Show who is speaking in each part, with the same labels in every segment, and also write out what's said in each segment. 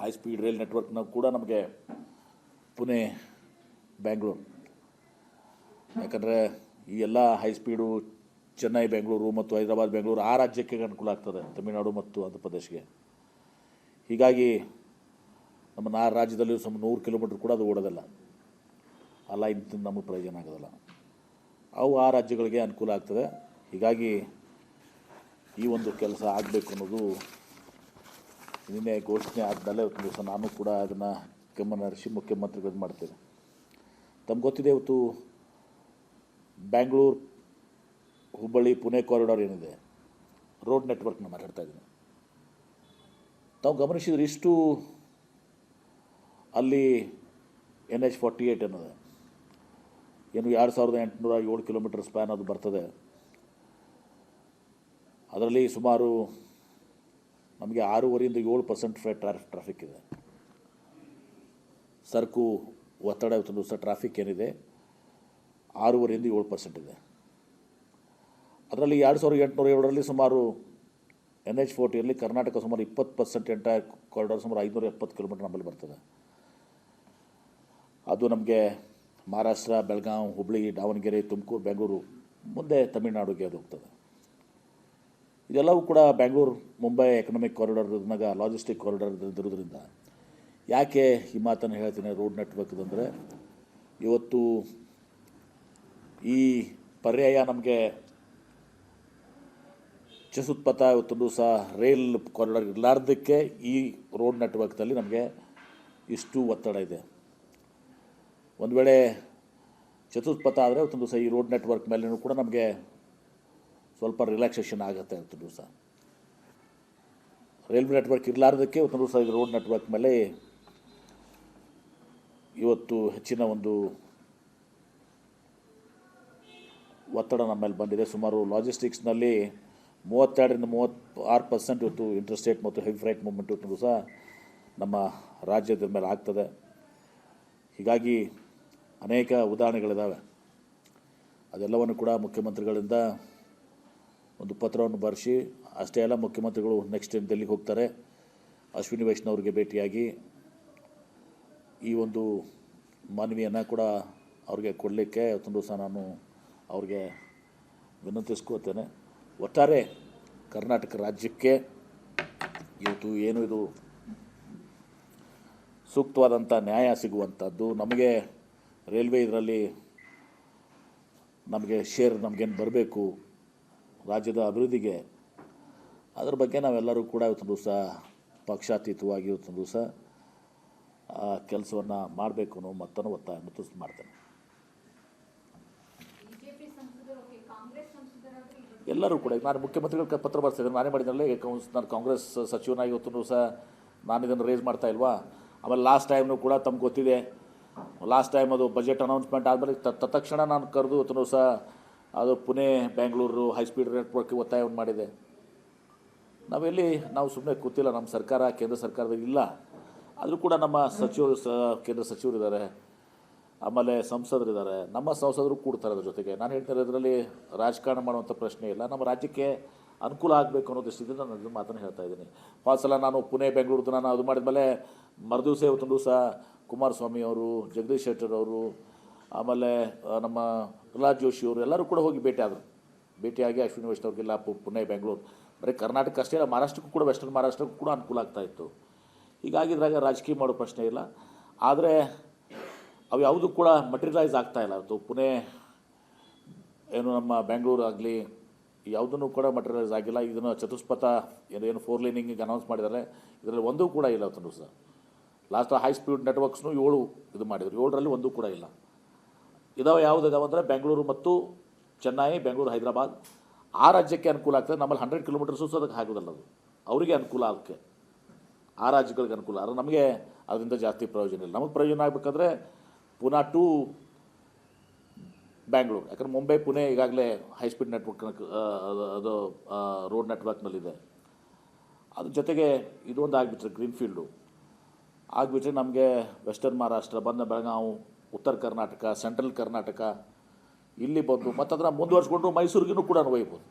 Speaker 1: High speed rail ನೆಟ್ವರ್ಕ್ನ ಕೂಡ ನಮಗೆ ಪುಣೆ ಬ್ಯಾಂಗ್ಳೂರು, ಯಾಕಂದರೆ ಈ ಎಲ್ಲ ಹೈ ಸ್ಪೀಡು ಚೆನ್ನೈ ಬೆಂಗಳೂರು ಮತ್ತು ಹೈದರಾಬಾದ್ ಬೆಂಗಳೂರು ಆ ರಾಜ್ಯಕ್ಕೆ ಅನುಕೂಲ ಆಗ್ತದೆ, ತಮಿಳುನಾಡು ಮತ್ತು ಆಂಧ್ರ ಪ್ರದೇಶಗೆ. ಹೀಗಾಗಿ ನಮ್ಮ ರಾಜ್ಯದಲ್ಲಿ 100 ಕಿಲೋಮೀಟ್ರ್ ಕೂಡ ಅದು ಓಡೋದಿಲ್ಲ, ಆ ಲೈನ್ ನಮಗೆ ಪ್ರಯೋಜನ ಆಗೋದಿಲ್ಲ. ಅವು ಆ ರಾಜ್ಯಗಳಿಗೆ ಅನುಕೂಲ ಆಗ್ತದೆ. ಹೀಗಾಗಿ ಈ ಒಂದು ಕೆಲಸ ಆಗಬೇಕು ಅನ್ನೋದು ನಿನ್ನೆ ಘೋಷಣೆ ಆದಮೇಲೆ ಒಂದು ದಿವಸ ನಾನು ಕೂಡ ಅದನ್ನು ಗಮನ ಹರಿಸಿ ಮುಖ್ಯಮಂತ್ರಿಗಳು ಮಾಡ್ತೇನೆ. ತಮ್ಗೆ ಗೊತ್ತಿದೆ, ಇವತ್ತು ಬ್ಯಾಂಗ್ಳೂರು ಹುಬ್ಬಳ್ಳಿ ಪುಣೆ ಕಾರಿಡಾರ್ ಏನಿದೆ, ರೋಡ್ ನೆಟ್ವರ್ಕ್ನ ಮಾತಾಡ್ತಾ ಇದ್ದೀನಿ. ತಾವು ಗಮನಿಸಿದ್ರೆ ಇಷ್ಟು ಅಲ್ಲಿ NH-48 ಅನ್ನೋದು ಏನು 2807 ಕಿಲೋಮೀಟರ್ ಸ್ಪ್ಯಾನ್ ಅದು ಬರ್ತದೆ. ಅದರಲ್ಲಿ ಸುಮಾರು ನಮಗೆ 6.5ರಿಂದ 7% ಫ್ರೇಟ್ ಟ್ರಾಫಿಕ್ ಇದೆ. ಸರಕು ಒತ್ತಡ ಇವತ್ತು ದಿವಸ ಟ್ರಾಫಿಕ್ ಏನಿದೆ 6.5ರಿಂದ 7% ಇದೆ. ಅದರಲ್ಲಿ 2807ರಲ್ಲಿ ಸುಮಾರು NH-40ಯಲ್ಲಿ ಕರ್ನಾಟಕ ಸುಮಾರು 20% ಎಂಟೈರ್ ಕಾರಿಡಾರ್ ಸುಮಾರು 570 ಕಿಲೋಮೀಟರ್ ನಮ್ಮಲ್ಲಿ ಬರ್ತದೆ. ಅದು ನಮಗೆ ಮಹಾರಾಷ್ಟ್ರ, ಬೆಳಗಾವಿ, ಹುಬ್ಬಳ್ಳಿ, ದಾವಣಗೆರೆ, ತುಮಕೂರು, ಬೆಂಗಳೂರು, ಮುಂದೆ ತಮಿಳುನಾಡಿಗೆ ಅದು ಹೋಗ್ತದೆ. ಇದೆಲ್ಲವೂ ಕೂಡ ಬೆಂಗಳೂರು ಮುಂಬೈ ಎಕನಾಮಿಕ್ ಕಾರಿಡಾರ್ನಾಗ ಲಾಜಿಸ್ಟಿಕ್ ಕಾರಿಡಾರ್ ಇರೋದ್ರಿಂದ ಯಾಕೆ ಈ ಮಾತನ್ನು ಹೇಳ್ತೀನಿ ರೋಡ್ ನೆಟ್ವರ್ಕ್ ಅಂದರೆ, ಇವತ್ತು ಈ ಪರ್ಯಾಯ ನಮಗೆ ಚತುಷ್ಪಥ ಇವತ್ತೊಂದು ಸಹ ರೈಲ್ ಕಾರಿಡಾರ್ ಇರಲಾರ್ದಕ್ಕೆ ಈ ರೋಡ್ ನೆಟ್ವರ್ಕ್ದಲ್ಲಿ ನಮಗೆ ಇಷ್ಟು ಒತ್ತಡ ಇದೆ. ಒಂದು ವೇಳೆ ಚತುಷ್ಪಥ ಆದರೆ ಇವತ್ತೊಂದು ಸಹ ಈ ರೋಡ್ ನೆಟ್ವರ್ಕ್ ಮೇಲೂ ಕೂಡ ನಮಗೆ ಸ್ವಲ್ಪ ರಿಲ್ಯಾಕ್ಸೇಷನ್ ಆಗುತ್ತೆ. ಇವತ್ತೊಂದು ದಿವಸ ರೈಲ್ವೆ ನೆಟ್ವರ್ಕ್ ಇರಲಾರ್ದಕ್ಕೆ ಇವತ್ತೊಂದು ದಿವಸ ಈ ರೋಡ್ ನೆಟ್ವರ್ಕ್ ಮೇಲೆ ಇವತ್ತು ಹೆಚ್ಚಿನ ಒಂದು ಒತ್ತಡ ನಮ್ಮ ಮೇಲೆ ಬಂದಿದೆ. ಸುಮಾರು ಲಾಜಿಸ್ಟಿಕ್ಸ್ನಲ್ಲಿ 32ರಿಂದ 36% ಇವತ್ತು ಇಂಟರ್ಸ್ಟೇಟ್ ಮತ್ತು ಹೆವಿ ಫ್ರೈಟ್ ಮೂವ್ಮೆಂಟ್ ಇವತ್ತು ಸಹ ನಮ್ಮ ರಾಜ್ಯದ ಮೇಲೆ ಆಗ್ತದೆ. ಹೀಗಾಗಿ ಅನೇಕ ಉದಾಹರಣೆಗಳಿದ್ದಾವೆ. ಅದೆಲ್ಲವನ್ನು ಕೂಡ ಮುಖ್ಯಮಂತ್ರಿಗಳಿಂದ ಒಂದು ಪತ್ರವನ್ನು ಬರೆಸಿ, ಅಷ್ಟೇ ಅಲ್ಲ ಮುಖ್ಯಮಂತ್ರಿಗಳು ನೆಕ್ಸ್ಟ್ ದಿಲ್ಲಿಗೆ ಹೋಗ್ತಾರೆ. ಅಶ್ವಿನಿ ವೈಷ್ಣವ್ ಅವರಿಗೆ ಭೇಟಿಯಾಗಿ ಈ ಒಂದು ಮನವಿಯನ್ನು ಕೂಡ ಅವ್ರಿಗೆ ಕೊಡಲಿಕ್ಕೆ ಇವತ್ತೊಂದು ದಿವಸ ನಾನು ಅವ್ರಿಗೆ ವಿನಂತಿಸ್ಕೋತೇನೆ. ಒಟ್ಟಾರೆ ಕರ್ನಾಟಕ ರಾಜ್ಯಕ್ಕೆ ಇವತ್ತು ಏನು ಇದು ಸೂಕ್ತವಾದಂಥ ನ್ಯಾಯ ಸಿಗುವಂಥದ್ದು, ನಮಗೆ ರೈಲ್ವೆ ಇದರಲ್ಲಿ ನಮಗೆ ಶೇರ್ ನಮಗೇನು ಬರಬೇಕು ರಾಜ್ಯದ ಅಭಿವೃದ್ಧಿಗೆ, ಅದರ ಬಗ್ಗೆ ನಾವೆಲ್ಲರೂ ಕೂಡ ಇವತ್ತೊಂದು ದಿವಸ ಪಕ್ಷಾತೀತವಾಗಿ ಇವತ್ತೊಂದು ದಿವಸ ಕೆಲಸವನ್ನು ಮಾಡಬೇಕು ಅನ್ನೋ ಮತ್ತನ್ನು ಒತ್ತಾಯವನ್ನು ಮಾಡ್ತೇನೆ. ಎಲ್ಲರೂ ಕೂಡ ನಾನು ಮುಖ್ಯಮಂತ್ರಿಗಳ ಪತ್ರ ಬರ್ತಿದ್ದೇನೆ, ನಾನೇ ಮಾಡಿದ್ನಲ್ಲ, ನಾನು ಕಾಂಗ್ರೆಸ್ ಸಚಿವನಾಗಿ ಇವತ್ತು ದಿವಸ ನಾನು ಇದನ್ನು ರೇಸ್ ಮಾಡ್ತಾ ಇಲ್ವಾ. ಆಮೇಲೆ ಲಾಸ್ಟ್ ಟೈಮ್ನು ಕೂಡ ತಮ್ಗೆ ಗೊತ್ತಿದೆ, ಲಾಸ್ಟ್ ಟೈಮ್ ಅದು ಬಜೆಟ್ ಅನೌನ್ಸ್ಮೆಂಟ್ ಆದಮೇಲೆ ತತ್ಕ್ಷಣ ನಾನು ಕರೆದು ಇವತ್ತು ದಿವಸ ಅದು ಪುಣೆ ಬೆಂಗಳೂರು ಹೈ ಸ್ಪೀಡ್ ನೆಟ್ವರ್ಕ್ಗೆ ಒತ್ತಾಯವನ್ನು ಮಾಡಿದೆ. ನಾವು ಸುಮ್ಮನೆ ಕೂತಿಲ್ಲ, ನಮ್ಮ ಸರ್ಕಾರ ಕೇಂದ್ರ ಸರ್ಕಾರದಾಗ ಇಲ್ಲ. ಆದರೂ ಕೂಡ ನಮ್ಮ ಸಚಿವರು ಕೇಂದ್ರ ಸಚಿವರಿದ್ದಾರೆ, ಆಮೇಲೆ ಸಂಸದರಿದ್ದಾರೆ, ನಮ್ಮ ಸಂಸದರು ಕೂಡ್ತಾರೆ ಅದ್ರ ಜೊತೆಗೆ. ನಾನು ಹೇಳ್ತಾರೆ ಇದರಲ್ಲಿ ರಾಜಕಾರಣ ಮಾಡುವಂಥ ಪ್ರಶ್ನೆ ಇಲ್ಲ, ನಮ್ಮ ರಾಜ್ಯಕ್ಕೆ ಅನುಕೂಲ ಆಗಬೇಕು ಅನ್ನೋ ದೃಷ್ಟಿಯಿಂದ ನಾನು ಅದನ್ನು ಮಾತನ್ನು ಹೇಳ್ತಾ ಇದ್ದೀನಿ. ಸಲ ನಾನು ಪುಣೆ ಬೆಂಗಳೂರು ನಾನು ಅದು ಮಾಡಿದ್ಮೇಲೆ ಮರುದಿವಸ ಇವತ್ತೊಂದು ದಿವಸ ಕುಮಾರಸ್ವಾಮಿ ಅವರು, ಜಗದೀಶ್ ಶೆಟ್ಟರ್ ಅವರು, ಆಮೇಲೆ ನಮ್ಮ ಪ್ರಹ್ಲಾದ್ ಜೋಶಿ ಅವರು ಎಲ್ಲರೂ ಕೂಡ ಹೋಗಿ ಭೇಟಿಯಾಗಿ ಅಶ್ವಿನಿ ವೈಷ್ಣವ್ರಿಗೆಲ್ಲ ಪುಣೆ ಬೆಂಗಳೂರು ಬರೀ ಕರ್ನಾಟಕ ಅಷ್ಟೇ ಅಲ್ಲ, ಮಹಾರಾಷ್ಟ್ರಕ್ಕೂ ಕೂಡ ವೆಸ್ಟರ್ನ್ ಮಹಾರಾಷ್ಟ್ರಕ್ಕೂ ಕೂಡ ಅನುಕೂಲ ಆಗ್ತಾಯಿತ್ತು. ಹೀಗಾಗಿ ಇದ್ರಾಗ ರಾಜಕೀಯ ಮಾಡೋ ಪ್ರಶ್ನೆ ಇಲ್ಲ. ಆದರೆ ಅವು ಯಾವುದೂ ಕೂಡ ಮಟೀರಿಯಲೈಸ್ ಆಗ್ತಾಯಿಲ್ಲ. ಅದು ಪುಣೆ ಏನು ನಮ್ಮ ಬೆಂಗಳೂರು ಆಗಲಿ ಯಾವುದನ್ನು ಕೂಡ ಮಟೀರಿಯಲೈಸ್ ಆಗಿಲ್ಲ. ಇದನ್ನು ಚತುಷ್ಪಥ ಏನು 4 ಲೈನಿಂಗಿಗೆ ಅನೌನ್ಸ್ ಮಾಡಿದ್ದಾರೆ, ಇದರಲ್ಲಿ ಒಂದೂ ಕೂಡ ಇಲ್ಲ. ಅವತ್ತು ಸಹ ಲಾಸ್ಟ್ ಹೈ ಸ್ಪೀಡ್ ನೆಟ್ವರ್ಕ್ಸ್ನು 7 ಇದು ಮಾಡಿದರು, 7ರಲ್ಲಿ ಒಂದೂ ಕೂಡ ಇಲ್ಲ. ಯಾವುದಿದಾವೆ ಅಂದರೆ ಬೆಂಗಳೂರು ಮತ್ತು ಚೆನ್ನೈ, ಬೆಂಗಳೂರು, ಹೈದರಾಬಾದ್ ಆ ರಾಜ್ಯಕ್ಕೆ ಅನುಕೂಲ ಆಗ್ತದೆ. ನಮ್ಮಲ್ಲಿ 100 ಕಿಲೋಮೀಟರ್ಸು ಅದಕ್ಕೆ ಆಗೋದಲ್ಲ, ಅದು ಅವರಿಗೆ ಅನುಕೂಲ, ಅದಕ್ಕೆ ಆ ರಾಜ್ಯಗಳಿಗೆ ಅನುಕೂಲ. ಆದರೆ ನಮಗೆ ಅದರಿಂದ ಜಾಸ್ತಿ ಪ್ರಯೋಜನ ಇಲ್ಲ. ನಮಗೆ ಪ್ರಯೋಜನ ಆಗಬೇಕಾದ್ರೆ ಪುನಾ ಟು ಬ್ಯಾಂಗ್ಳೂರು, ಯಾಕಂದರೆ ಮುಂಬೈ ಪುಣೆ ಈಗಾಗಲೇ ಹೈ ಸ್ಪೀಡ್ ನೆಟ್ವರ್ಕ್ ಅದು ರೋಡ್ ನೆಟ್ವರ್ಕ್ನಲ್ಲಿದೆ. ಅದ್ರ ಜೊತೆಗೆ ಇದೊಂದು ಆಗಿಬಿಟ್ರೆ ಗ್ರೀನ್ಫೀಲ್ಡು ಆಗಿಬಿಟ್ರೆ ನಮಗೆ ವೆಸ್ಟರ್ನ್ ಮಹಾರಾಷ್ಟ್ರ ಬಂದ ಬೆಳಗಾವಿ, ಉತ್ತರ ಕರ್ನಾಟಕ, ಸೆಂಟ್ರಲ್ ಕರ್ನಾಟಕ ಇಲ್ಲಿ ಬಂದು ಮತ್ತು ಅದನ್ನು ಮುಂದುವರ್ಸ್ಕೊಂಡು ಮೈಸೂರಿಗೂ ಕೂಡ ಒಯ್ಬೋದು.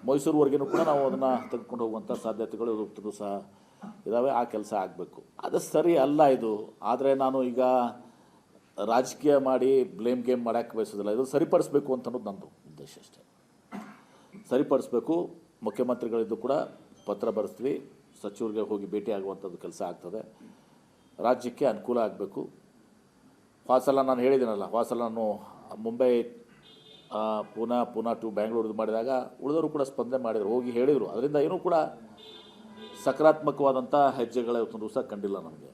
Speaker 1: ಮೈಸೂರುವರೆಗೂ ಕೂಡ ನಾವು ಅದನ್ನು ತೆಗೆದುಕೊಂಡು ಹೋಗುವಂಥ ಸಾಧ್ಯತೆಗಳು ಸಹ ಇದ್ದಾವೆ. ಆ ಕೆಲಸ ಆಗಬೇಕು. ಅದು ಸರಿ ಅಲ್ಲ ಇದು. ಆದರೆ ನಾನು ಈಗ ರಾಜಕೀಯ ಮಾಡಿ ಬ್ಲೇಮ್ ಗೇಮ್ ಮಾಡೋಕ್ಕೆ ಬಯಸೋದಿಲ್ಲ. ಇದು ಸರಿಪಡಿಸ್ಬೇಕು ಅಂತ ಅನ್ನೋದು ನನ್ನದು ಉದ್ದೇಶ ಅಷ್ಟೇ. ಸರಿಪಡಿಸ್ಬೇಕು. ಮುಖ್ಯಮಂತ್ರಿಗಳಿದ್ದು ಕೂಡ ಪತ್ರ ಬರೆಸ್ತೀವಿ, ಸಚಿವರಿಗೆ ಹೋಗಿ ಭೇಟಿ ಆಗುವಂಥದ್ದು ಕೆಲಸ ಆಗ್ತದೆ. ರಾಜ್ಯಕ್ಕೆ ಅನುಕೂಲ ಆಗಬೇಕು. ಸಲ ನಾನು ಹೇಳಿದ್ದೀನಲ್ಲ, ಸಲ ನಾನು ಮುಂಬೈ ಪೂನಾ ಟು ಬ್ಯಾಂಗ್ಳೂರು ಮಾಡಿದಾಗ ಉಳಿದವರು ಕೂಡ ಸ್ಪಂದನೆ ಮಾಡಿದರು, ಹೋಗಿ ಹೇಳಿದರು. ಅದರಿಂದ ಏನೂ ಕೂಡ ಸಕಾರಾತ್ಮಕವಾದಂಥ ಹೆಜ್ಜೆಗಳ ಇವತ್ತೊಂದು ದಿವಸ ಕಂಡಿಲ್ಲ ನಮಗೆ.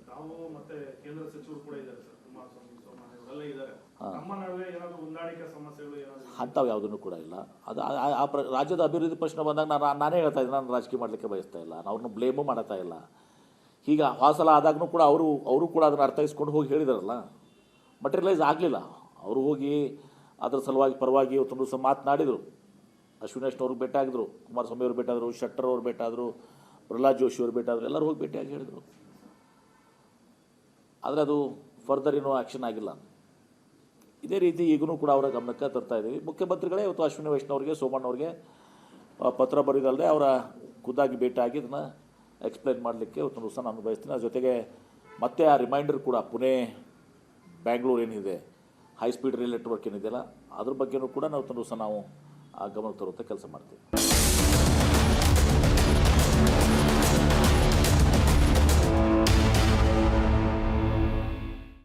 Speaker 2: ತಾವು ಮತ್ತೆ ಕೇಂದ್ರ ಸಚಿವರು ಕೂಡ ಇದ್ದಾರೆ ಸರ್, ಕುಮಾರಸ್ವಾಮಿ ಅವರೆಲ್ಲ ಇದ್ದಾರೆ. ನಮ್ಮ ನಡುವೆ ಏನಾದರೂ ಹೊಂದಾಣಿಕೆ ಸಮಸ್ಯೆಗಳು ಏನಾದರೂ
Speaker 1: ಅಂಥವು ಯಾವುದೂ ಕೂಡ ಇಲ್ಲ. ಅದು ರಾಜ್ಯದ ಅಭಿವೃದ್ಧಿ ಪ್ರಶ್ನೆ ಬಂದಾಗ ನಾನೇ ಹೇಳ್ತಾ ಇದ್ದೀನಿ, ನಾನು ರಾಜಕೀಯ ಮಾಡಲಿಕ್ಕೆ ಬಯಸ್ತಾ ಇಲ್ಲ, ನಾನು ಅವ್ರನ್ನ ಬ್ಲೇಮು ಮಾಡ್ತಾ ಇಲ್ಲ. ಈಗ ಸಲ ಆದಾಗೂ ಕೂಡ ಅವರು ಕೂಡ ಅದನ್ನು ಅರ್ಥೈಸ್ಕೊಂಡು ಹೋಗಿ ಹೇಳಿದಾರಲ್ಲ, ಮಟೀರಿಯಲೈಸ್ ಆಗಲಿಲ್ಲ. ಅವರು ಹೋಗಿ ಅದರ ಸಲುವಾಗಿ ಪರವಾಗಿ ಇವತ್ತೊಂದು ದಿವಸ ಮಾತನಾಡಿದರು. ಅಶ್ವಿನೇಶ್ನವ್ರಿಗೆ ಭೇಟಿ ಆಗಿದ್ರು, ಕುಮಾರಸ್ವಾಮಿ ಅವರು ಭೇಟಿ ಆದರು, ಶೆಟ್ಟರ್ ಅವರು ಭೇಟಿ ಆದರು, ಪ್ರಹ್ಲಾದ್ ಜೋಶಿ ಅವರು ಭೇಟಿ ಆದರು, ಎಲ್ಲರೂ ಹೋಗಿ ಭೇಟಿಯಾಗಿ ಹೇಳಿದರು. ಆದರೆ ಅದು ಫರ್ದರ್ ಏನೂ ಆ್ಯಕ್ಷನ್ ಆಗಿಲ್ಲ. ಇದೇ ರೀತಿ ಈಗೂ ಕೂಡ ಅವರ ಗಮನಕ್ಕೆ ತರ್ತಾ ಇದ್ದೀವಿ. ಮುಖ್ಯಮಂತ್ರಿಗಳೇ ಇವತ್ತು ಅಶ್ವಿನಿ ವೈಷ್ಣವ್ರಿಗೆ, ಸೋಮಣ್ಣವ್ರಿಗೆ ಪತ್ರ ಬರೆದಲ್ಲದೆ ಅವರ ಖುದ್ದಾಗಿ ಭೇಟಿಯಾಗಿ ಇದನ್ನು ಎಕ್ಸ್ಪ್ಲೈನ್ ಮಾಡಲಿಕ್ಕೆ ಇವತ್ತೊಂದು ದಿವಸ ನಾನು ಬಯಸ್ತೀನಿ. ಅದ್ರ ಜೊತೆಗೆ ಮತ್ತೆ ಆ ರಿಮೈಂಡರ್ ಕೂಡ ಪುಣೆ ಬ್ಯಾಂಗ್ಳೂರು ಏನಿದೆ, ಹೈ ಸ್ಪೀಡ್ ರೈಲ್ ನೆಟ್ವರ್ಕ್ ಏನಿದೆಯಲ್ಲ, ಅದ್ರ ಬಗ್ಗೆಯೂ ಕೂಡ ನಾವು ಇವತ್ತೊಂದು ದಿವಸ ನಾವು ಗಮನ ತರುವಂಥ ಕೆಲಸ ಮಾಡ್ತೀವಿ.